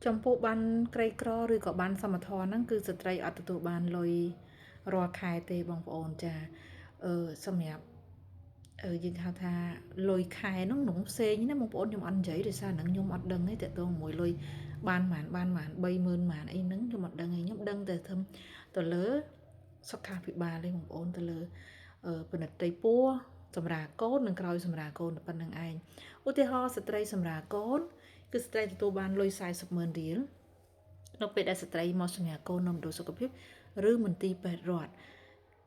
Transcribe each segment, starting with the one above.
ចំពោះបានក្រីក្រឬក៏បានសមត្ថហ្នឹងគឺស្ត្រីអត់ទទួលបានលុយរាល់ខែទេបងប្អូនចាសម្រាប់យើងហៅថាលុយខែហ្នឹងក្នុងផ្សេងណាបងប្អូនខ្ញុំអត់និយាយដោយសារហ្នឹងខ្ញុំអត់ដឹងទេតើតើមួយលុយបានប៉ុន្មាន30000ប៉ុន្មានអីហ្នឹងខ្ញុំអត់ដឹងទេខ្ញុំដឹងតែទៅលើសុខាភិបាលទេបងប្អូនទៅលើពិនិត្យត្រីពោះសម្រាប់កូននិងក្រោយសម្រាប់កូនតែប៉ុណ្្នឹងឯងឧទាហរណ៍ស្ត្រីសម្រាប់កូនគឺស្ត្រីទទួលបានលុយ400000រៀលនៅពេលដែលស្ត្រីមកសម្រាប់កូននៅមណ្ឌលសុខភាពឬមន្ទីរពេទ្យរដ្ឋ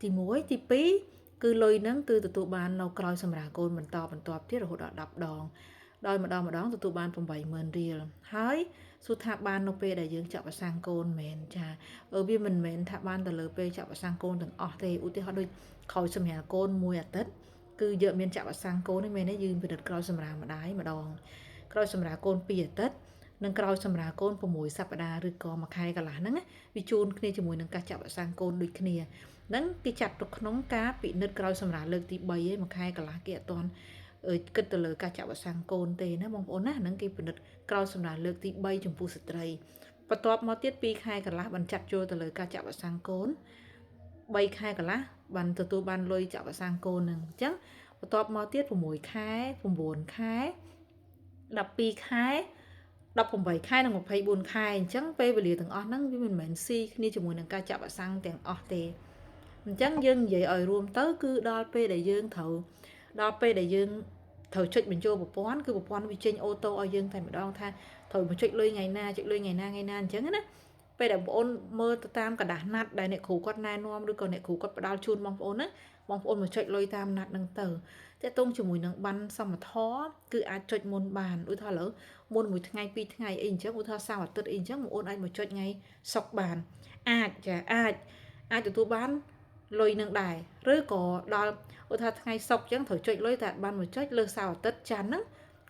ទី1ទី2គឺលុយហ្នឹងគឺទទួលបាននៅក្រោយសម្រាប់កូនបន្តទៀតរហូតដល់10ដងដោយម្ដងទទួលបាន80000រៀលហើយសួរថាបាននៅពេលដែលយើងចាក់វ៉ាក់សាំងកូនមែនចាវាមិនមែនថាបានទៅលើពេលចាក់វ៉ាក់សាំងកូនទាំងអស់ទេឧទាហរណ៍ដូចក្រោយសម្រាប់កូន1អាទិត្យគឺយើងមានចាក់វ៉ាក់សាំងកូននេះមែនទេយើងពិនិត្យក្រោយសម្រាប់ម្ដាយម្ដងក្រោយសម្រាប់កូន2អាទិត្យនិងក្រោយសម្រាប់កូន6សប្តាហ៍ឬក៏1ខែកន្លះហ្នឹងវាជូនគ្នាជាមួយនឹងការចាក់វ៉ាក់សាំងកូនដូចគ្នាហ្នឹងគេចាត់ទុកក្នុងការពិនិត្យក្រោយសម្រាប់លើកទី3ឯង1ខែកន្លះគេអត់ទាន់គិតទៅលើការចាក់វ៉ាក់សាំងកូនទេណាបងប្អូនណាហ្នឹងគេពិនិត្យក្រោយសម្រាប់លើកទី3ចំពោះស្ត្រីបន្ទាប់មកទៀត2ខែកន្លះបានចាត់ចូលទៅលើការចាក់វ៉ាក់សាំងកូន3ខែកន្លះបានទទួលបានលុយចាក់វ៉ាក់សាំងកូនហ្នឹងអញ្ចឹងបន្ទាប់មកទៀត6ខែ9ខែ12ខែ18ខែនិង24ខែអញ្ចឹងពេលវេលាទាំងអស់ហ្នឹងវាមិនមែនស៊ីគ្នាជាមួយនឹងការចាក់វ៉ាក់សាំងទាំងអស់ទេអញ្ចឹងយើងនិយាយឲ្យរួមទៅគឺដល់ពេលដែលយើងត្រូវចុចបញ្ចូលប្រព័ន្ធគឺប្រព័ន្ធវាចេញអូតូឲ្យយើងតែម្ដងថាត្រូវបញ្ចុចលុយថ្ងៃណាចុចលុយថ្ងៃណាអញ្ចឹងណាពេលដែលបងប្អូនមើលទៅតាមកระดาษណាត់ដែលអ្នកគ្រូគាត់ណែនាំឬក៏អ្នកគ្រូគាត់ផ្ដល់ជូនបងប្អូនណាបងប្អូនមកចុចលុយតាមណាត់ហ្នឹងទៅតែតងជាមួយនឹងបានសមត្ថៈគឺអាចចុចមុនបានឧទាហរណ៍ឥឡូវមុន1ថ្ងៃ2ថ្ងៃអីអញ្ចឹងឧទាហរណ៍សៅរ៍អាទិត្យអីអញ្ចឹងបងប្អូនអាចមកចុចថ្ងៃសុក្របានអាចទទួលបានលុយនឹងដែរឬក៏ដល់ឧទាហរណ៍ថ្ងៃសុក្រអញ្ចឹងត្រូវចុចលុយតែបានមកចុចលើសៅរ៍អាទិត្យច័ន្ទហ្នឹង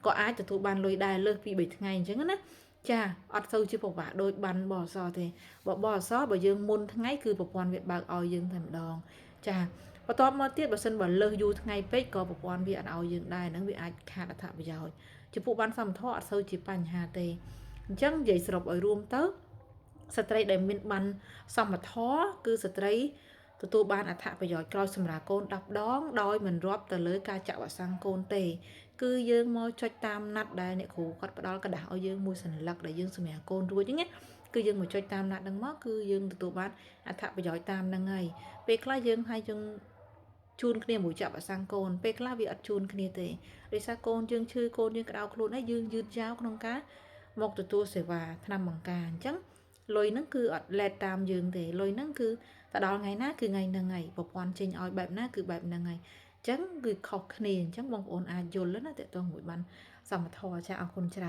ក៏អាចទទួលបានលុយដែរលើសពី3ថ្ងៃអញ្ចឹងណាចាអត់ទៅជាពិបាកដូចបានបអសទេបអសបើយើងមុនថ្ងៃគឺប្រព័ន្ធវាបើកឲ្យយើងតែម្ដងចាបន្ទាប់មកទៀតបើសិនបើលើសយូរថ្ងៃពេកក៏ប្រព័ន្ធវាអត់ឲ្យយើងដែរហ្នឹងវាអាចខាតអត្ថប្រយោជន៍ចំពោះបានសមត្ថៈអត់ទៅជាបញ្ហាទេអញ្ចឹងនិយាយសរុបឲ្យរួមទៅស្ត្រីដែលមានបានសមត្ថៈគឺស្ត្រីទទួលបានអត្ថប្រយោជន៍ក្រោយសម្រាប់កូន10ដងដោយមិនរាប់ទៅលើការចាក់វ៉ាក់សាំងកូនទេគឺយើងមកចុចតាមណាត់ដែលអ្នកគ្រូគាត់ផ្ដល់กระดาษឲ្យយើងមួយសញ្ញាដែលយើងសម្រាប់កូនរួចហ្នឹងណាគឺយើងមកចុចតាមណាត់ហ្នឹងមកគឺយើងទទួលបានអត្ថប្រយោជន៍តាមហ្នឹងហើយពេលខ្លះយើងជូនគ្នាមួយចាក់វ៉ាក់សាំងកូនពេលខ្លះវាអត់ជូនគ្នាទេដោយសារកូនយើងឈឺកូនយើងក្តៅខ្លួនហើយយើងយឺតយ៉ាវក្នុងការមកទទួលសេវាថ្នាំបង្ការអញ្ចឹងលុយហ្នឹងគឺអត់ឡែតតាមយើងទេលុយហ្នឹងគឺទៅដល់ថ្ងៃណាគឺថ្ងៃហ្នឹងហើយប្រព័ន្ធចេញឲ្យបែបណាគឺបែបហ្នឹងហើយអញ្ចឹងគឺខុសគ្នាអញ្ចឹងបងប្អូនអាចយល់ណាតើតើមួយបានសមត្ថៈចាអរគុណច្រើន